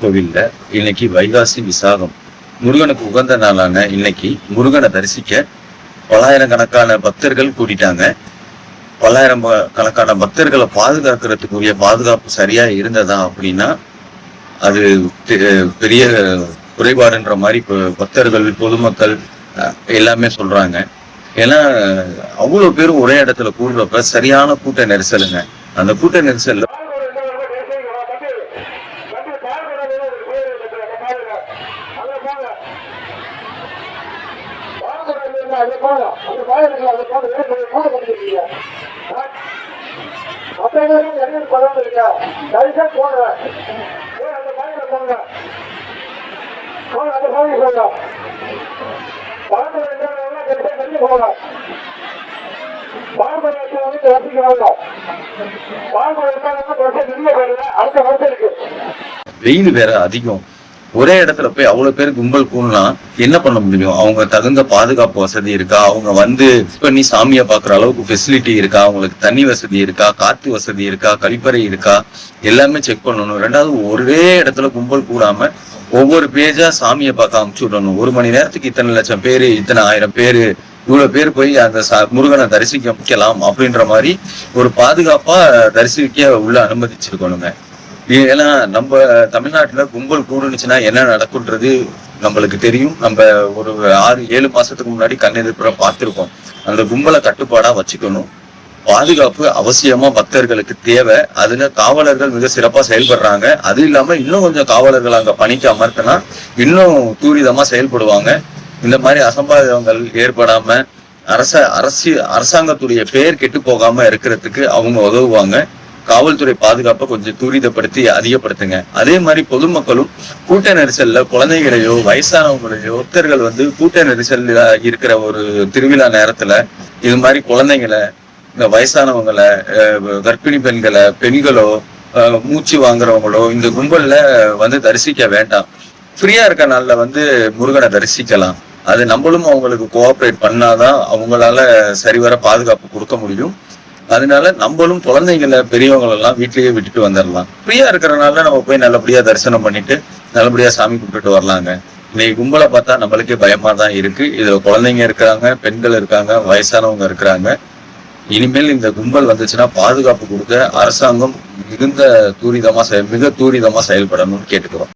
கோவில்ல இன்னைக்கு வைகாசி விசாகம் முருகனுக்கு உகந்த நாளான இன்னைக்கு முருகனை தரிசிக்க பல்லாயிரக்கணக்கான பக்தர்கள் கூட்டிட்டாங்க. பல்லாயிரம் கணக்கான பக்தர்களை பாதுகாக்கிறதுக்குரிய பாதுகாப்பு சரியா இருந்ததா அப்படின்னா அது பெரிய குறைபாடுன்ற மாதிரி பக்தர்கள் பொதுமக்கள் எல்லாமே சொல்றாங்க. ஏன்னா அவ்வளவு பேரும் ஒரே இடத்துல கூடுறப்ப சரியான கூட்ட நெரிசலுங்க. அந்த கூட்ட நெரிசல்ல வெயில் வேற அதிகம். ஒரே இடத்துல போய் அவ்வளவு பேர் கும்பல் கூடனா என்ன பண்ண முடியும்? அவங்க தகுந்த பாதுகாப்பு வசதி இருக்கா? அவங்க வந்து பண்ணி சாமியை பாக்குற அளவுக்கு ஃபெசிலிட்டி இருக்கா? அவங்களுக்கு தண்ணி வசதி இருக்கா? காத்து வசதி இருக்கா? கழிப்பறை இருக்கா? எல்லாமே செக் பண்ணணும். ரெண்டாவது, ஒரே இடத்துல கும்பல் கூடாம ஒவ்வொரு பேஜா சாமியை பார்க்க அமுச்சு விடணும். 1 மணி நேரத்துக்கு இத்தனை லட்சம் பேரு, இத்தனை 1000 பேரு, இவ்வளவு பேர் போய் அந்த முருகனை தரிசிக்கலாம் அப்படின்ற மாதிரி ஒரு பாதுகாப்பா தரிசிக்க உள்ள அனுமதிச்சிருக்கணுங்க. ஏன்னா நம்ம தமிழ்நாட்டுல கும்பல் கூடுனுச்சுன்னா என்ன நடக்கும்ன்றது நம்மளுக்கு தெரியும். நம்ம ஒரு 6-7 மாசத்துக்கு முன்னாடி கண்ணெதிர்ப்புற பார்த்திருக்கோம். அந்த கும்பலை கட்டுப்பாடா வச்சுக்கணும். பாதுகாப்பு அவசியமா பக்தர்களுக்கு தேவை. அதுல காவலர்கள் மிக சிறப்பா செயல்படுறாங்க. அது இல்லாம இன்னும் கொஞ்சம் காவலர்கள் அங்க பணிக்கு அமர்த்தினா இன்னும் தூரிதமா செயல்படுவாங்க. இந்த மாதிரி அசம்பாவிதங்கள் ஏற்படாம அரசாங்கத்துடைய பெயர் கெட்டு போகாம இருக்கிறதுக்கு அவங்க உதவுவாங்க. காவல்துறை பாதுகாப்பை கொஞ்சம் துரிதப்படுத்தி அதிகப்படுத்துங்க. அதே மாதிரி பொதுமக்களும் கூட்ட நெரிசல்ல குழந்தைகளையோ வயசானவங்களையோ பக்தர்கள் வந்து கூட்ட நெரிசல்ல இருக்கிற ஒரு திருவிழா நேரத்துல இது மாதிரி குழந்தைங்களை, இந்த வயசானவங்களை, கர்ப்பிணி பெண்களோ மூச்சு வாங்குறவங்களோ இந்த கும்பல்ல வந்து தரிசிக்க வேண்டாம். ஃப்ரீயா இருக்க நாள்ல வந்து முருகனை தரிசிக்கலாம். அது நம்மளும் அவங்களுக்கு கோஆப்ரேட் பண்ணாதான் அவங்களால சரிவர பாதுகாப்பு கொடுக்க முடியும். அதனால நம்மளும் குழந்தைங்களை பெரியவங்களெல்லாம் வீட்லயே விட்டுட்டு வந்துடலாம். ஃப்ரீயா இருக்கிறனால நம்ம போய் நல்லபடியா தரிசனம் பண்ணிட்டு நல்லபடியா சாமி கும்பிட்டுட்டு வரலாங்க. இன்னைக்கு கும்பலை பார்த்தா நம்மளுக்கே பயமா தான் இருக்கு. இதுல குழந்தைங்க இருக்கிறாங்க, பெண்கள் இருக்காங்க, வயசானவங்க இருக்கிறாங்க. இனிமேல் இந்த கும்பல் வந்துச்சுன்னா பாதுகாப்பு கொடுக்க அரசாங்கம் மிக தூரிதமா செயல்படணும்னு கேட்டுக்கிறோம்.